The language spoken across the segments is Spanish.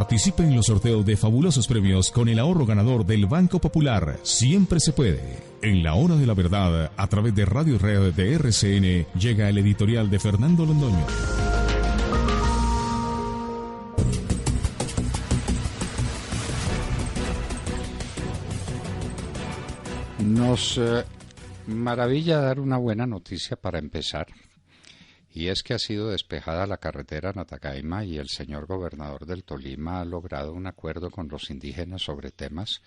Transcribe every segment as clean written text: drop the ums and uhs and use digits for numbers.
Participe en los sorteos de fabulosos premios con el ahorro ganador del Banco Popular. Siempre se puede. En la hora de la verdad, a través de Radio y Red de RCN, llega el editorial de Fernando Londoño. Nos maravilla dar una buena noticia para empezar, y es que ha sido despejada la carretera Natagaima y el señor gobernador del Tolima ha logrado un acuerdo con los indígenas sobre temas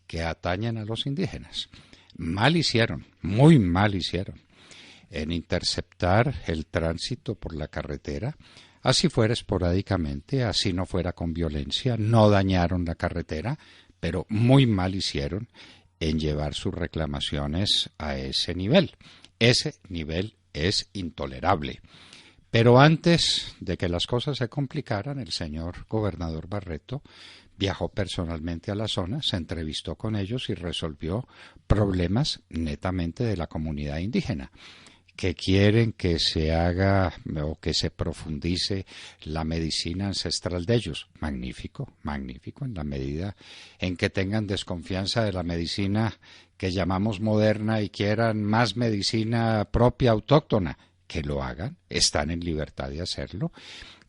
que atañen a los indígenas. Mal hicieron, muy mal hicieron, en interceptar el tránsito por la carretera, así fuera esporádicamente, así no fuera con violencia, no dañaron la carretera, pero muy mal hicieron en llevar sus reclamaciones a ese nivel. Ese nivel es intolerable. Pero antes de que las cosas se complicaran, el señor gobernador Barreto viajó personalmente a la zona, se entrevistó con ellos y resolvió problemas netamente de la comunidad indígena, que quieren que se haga o que se profundice la medicina ancestral de ellos. Magnífico, magnífico, en la medida en que tengan desconfianza de la medicina que llamamos moderna y quieran más medicina propia, autóctona, que lo hagan, están en libertad de hacerlo.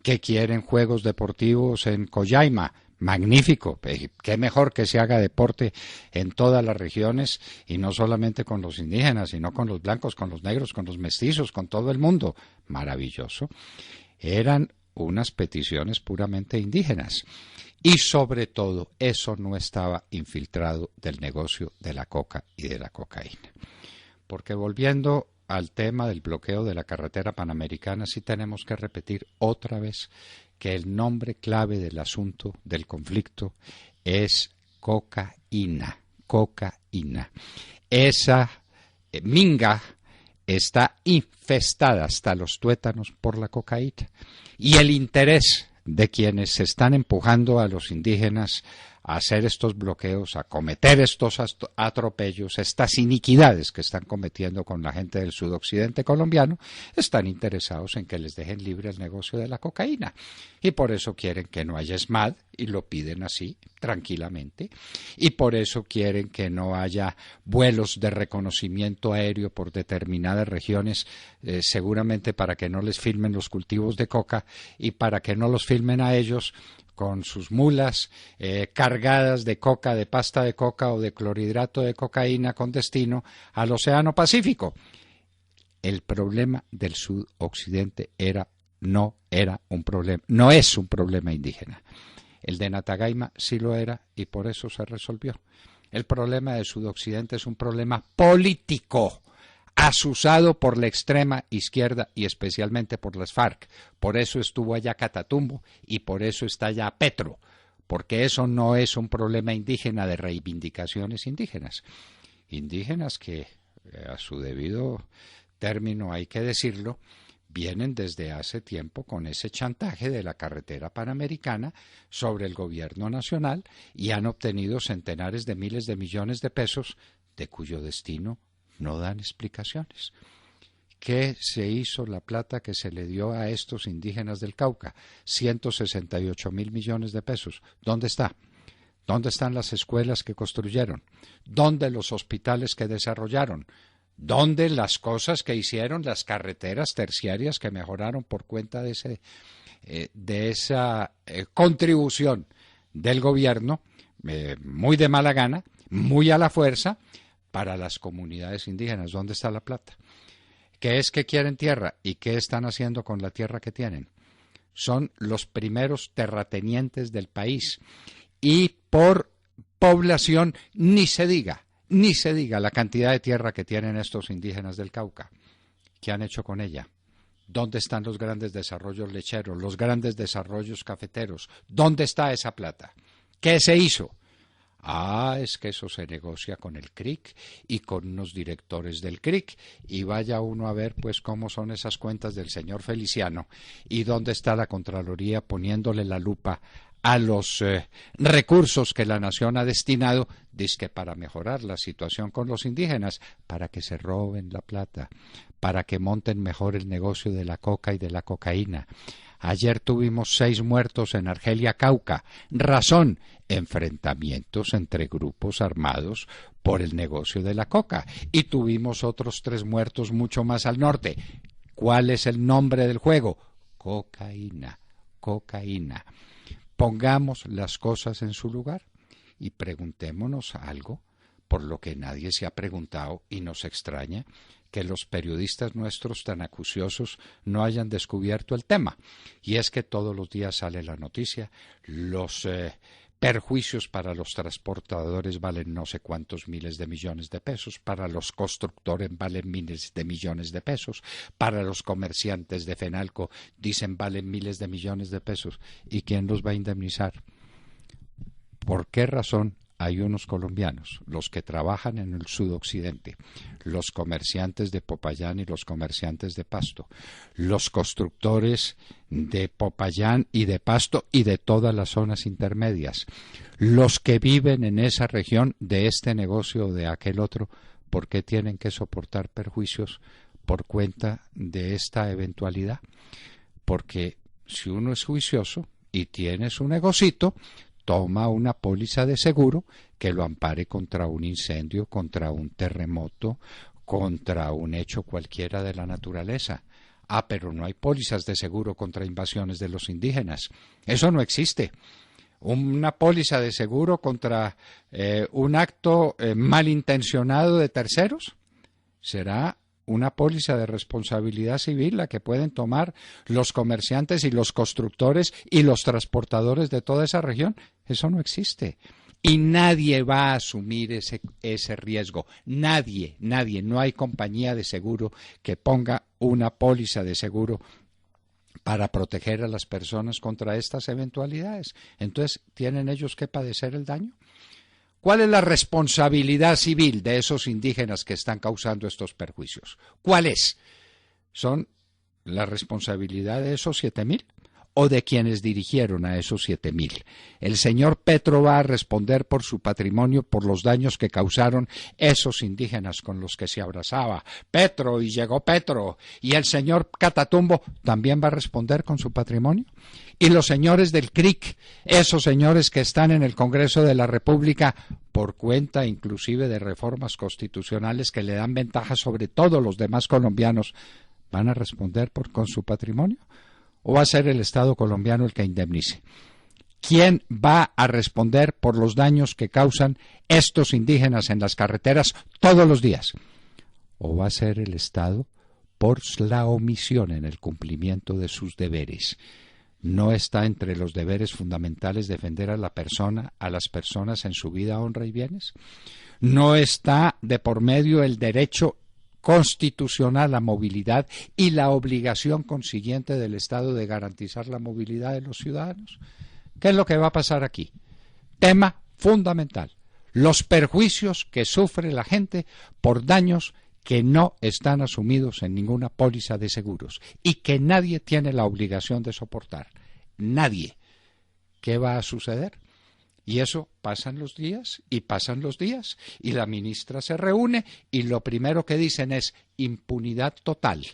Que quieren juegos deportivos en Collaima, magnífico, qué mejor que se haga deporte en todas las regiones y no solamente con los indígenas, sino con los blancos, con los negros, con los mestizos, con todo el mundo. Maravilloso. Eran unas peticiones puramente indígenas y sobre todo eso no estaba infiltrado del negocio de la coca y de la cocaína. Porque volviendo al tema del bloqueo de la carretera panamericana, sí tenemos que repetir otra vez que el nombre clave del asunto, del conflicto, es cocaína, cocaína. Esa minga está infestada hasta los tuétanos por la cocaína. Y el interés de quienes están empujando a los indígenas a hacer estos bloqueos, a cometer estos atropellos, estas iniquidades que están cometiendo con la gente del sudoccidente colombiano, están interesados en que les dejen libre el negocio de la cocaína. Y por eso quieren que no haya SMAD, y lo piden así, tranquilamente, y por eso quieren que no haya vuelos de reconocimiento aéreo por determinadas regiones, seguramente para que no les filmen los cultivos de coca y para que no los filmen a ellos con sus mulas cargadas de coca, de pasta de coca o de clorhidrato de cocaína con destino al Océano Pacífico. El problema del sudoccidente no es un problema indígena. El de Natagaima sí lo era y por eso se resolvió. El problema del sudoccidente es un problema político, asusado por la extrema izquierda y especialmente por las FARC. Por eso estuvo allá Catatumbo y por eso está allá Petro, porque eso no es un problema indígena de reivindicaciones indígenas. Indígenas que, a su debido término hay que decirlo, vienen desde hace tiempo con ese chantaje de la carretera panamericana sobre el gobierno nacional y han obtenido centenares de miles de millones de pesos de cuyo destino no dan explicaciones. ¿Qué se hizo la plata que se le dio a estos indígenas del Cauca? 168.000 millones de pesos. ¿Dónde está? ¿Dónde están las escuelas que construyeron? ¿Dónde los hospitales que desarrollaron? ¿Dónde las cosas que hicieron, las carreteras terciarias que mejoraron por cuenta de esa contribución del gobierno, muy de mala gana, muy a la fuerza, para las comunidades indígenas? ¿Dónde está la plata? ¿Qué es que quieren tierra? ¿Y qué están haciendo con la tierra que tienen? Son los primeros terratenientes del país. Y por población ni se diga la cantidad de tierra que tienen estos indígenas del Cauca. ¿Qué han hecho con ella? ¿Dónde están los grandes desarrollos lecheros, los grandes desarrollos cafeteros? ¿Dónde está esa plata? ¿Qué se hizo? Es que eso se negocia con el CRIC y con unos directores del CRIC, y vaya uno a ver pues cómo son esas cuentas del señor Feliciano y dónde está la Contraloría poniéndole la lupa a los recursos que la nación ha destinado, dizque para mejorar la situación con los indígenas, para que se roben la plata, para que monten mejor el negocio de la coca y de la cocaína. Ayer tuvimos 6 muertos en Argelia, Cauca. Razón, enfrentamientos entre grupos armados por el negocio de la coca. Y tuvimos otros 3 muertos mucho más al norte. ¿Cuál es el nombre del juego? Cocaína, cocaína. Pongamos las cosas en su lugar y preguntémonos algo por lo que nadie se ha preguntado y nos extraña que los periodistas nuestros tan acuciosos no hayan descubierto el tema. Y es que todos los días sale la noticia, los perjuicios para los transportadores valen no sé cuántos miles de millones de pesos, para los constructores valen miles de millones de pesos, para los comerciantes de Fenalco dicen valen miles de millones de pesos. ¿Y quién los va a indemnizar? ¿Por qué razón hay unos colombianos, los que trabajan en el sudoccidente, los comerciantes de Popayán y los comerciantes de Pasto, los constructores de Popayán y de Pasto y de todas las zonas intermedias, los que viven en esa región de este negocio o de aquel otro, por qué tienen que soportar perjuicios por cuenta de esta eventualidad? Porque si uno es juicioso y tiene su negocito, toma una póliza de seguro que lo ampare contra un incendio, contra un terremoto, contra un hecho cualquiera de la naturaleza. Ah, pero no hay pólizas de seguro contra invasiones de los indígenas. Eso no existe. Una póliza de seguro contra un acto malintencionado de terceros será una póliza de responsabilidad civil la que pueden tomar los comerciantes y los constructores y los transportadores de toda esa región. Eso no existe. Y nadie va a asumir ese riesgo. Nadie. No hay compañía de seguro que ponga una póliza de seguro para proteger a las personas contra estas eventualidades. Entonces, ¿tienen ellos que padecer el daño? ¿Cuál es la responsabilidad civil de esos indígenas que están causando estos perjuicios? ¿Cuál es? ¿Son la responsabilidad de esos 7.000 o de quienes dirigieron a esos 7.000? El señor Petro va a responder por su patrimonio, por los daños que causaron esos indígenas con los que se abrazaba. Petro, y llegó Petro. Y el señor Catatumbo también va a responder con su patrimonio. Y los señores del CRIC, esos señores que están en el Congreso de la República, por cuenta inclusive de reformas constitucionales que le dan ventaja sobre todos los demás colombianos, ¿van a responder con su patrimonio? ¿O va a ser el Estado colombiano el que indemnice? ¿Quién va a responder por los daños que causan estos indígenas en las carreteras todos los días? ¿O va a ser el Estado por la omisión en el cumplimiento de sus deberes? ¿No está entre los deberes fundamentales defender a la persona, a las personas en su vida, honra y bienes? ¿No está de por medio el derecho constitucional a movilidad y la obligación consiguiente del Estado de garantizar la movilidad de los ciudadanos? ¿Qué es lo que va a pasar aquí? Tema fundamental: los perjuicios que sufre la gente por daños que no están asumidos en ninguna póliza de seguros y que nadie tiene la obligación de soportar. Nadie. ¿Qué va a suceder? Y eso pasan los días y la ministra se reúne y lo primero que dicen es impunidad total,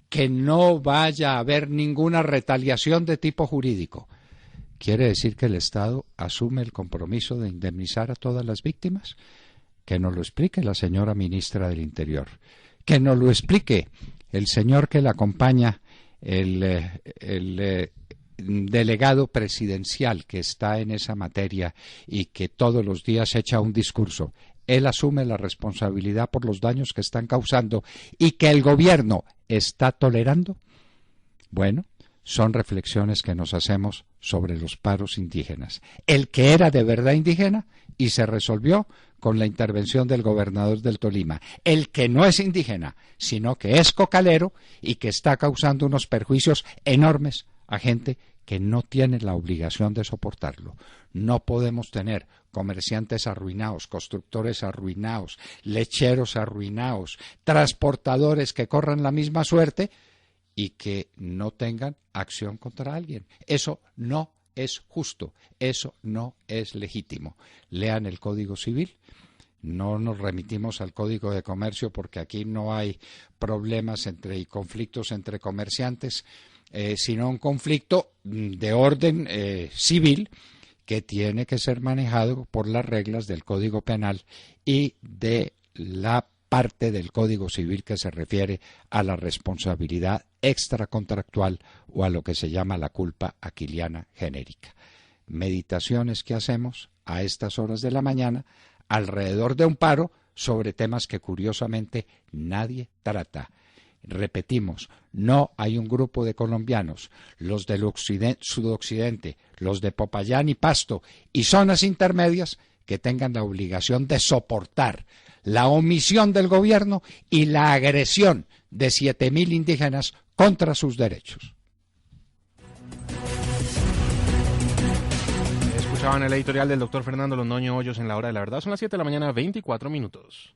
que no vaya a haber ninguna retaliación de tipo jurídico. ¿Quiere decir que el Estado asume el compromiso de indemnizar a todas las víctimas? Que nos lo explique la señora ministra del Interior, que nos lo explique el señor que la acompaña, el delegado presidencial que está en esa materia y que todos los días echa un discurso. Él asume la responsabilidad por los daños que están causando y que el gobierno está tolerando. Bueno, son reflexiones que nos hacemos sobre los paros indígenas. El que era de verdad indígena y se resolvió con la intervención del gobernador del Tolima. El que no es indígena, sino que es cocalero y que está causando unos perjuicios enormes a gente que no tiene la obligación de soportarlo. No podemos tener comerciantes arruinados, constructores arruinados, lecheros arruinados, transportadores que corran la misma suerte y que no tengan acción contra alguien. Eso no es justo, eso no es legítimo. Lean el Código Civil. No nos remitimos al Código de Comercio porque aquí no hay problemas y conflictos entre comerciantes. sino un conflicto de orden civil que tiene que ser manejado por las reglas del Código Penal y de la parte del Código Civil que se refiere a la responsabilidad extracontractual o a lo que se llama la culpa aquiliana genérica. Meditaciones que hacemos a estas horas de la mañana alrededor de un paro sobre temas que curiosamente nadie trata. Repetimos, no hay un grupo de colombianos, los del sudoccidente, los de Popayán y Pasto y zonas intermedias, que tengan la obligación de soportar la omisión del gobierno y la agresión de 7.000 indígenas contra sus derechos. Escuchaban el editorial del doctor Fernando Londoño Hoyos en La Hora de la Verdad. Son las 7 de la mañana, 24 minutos.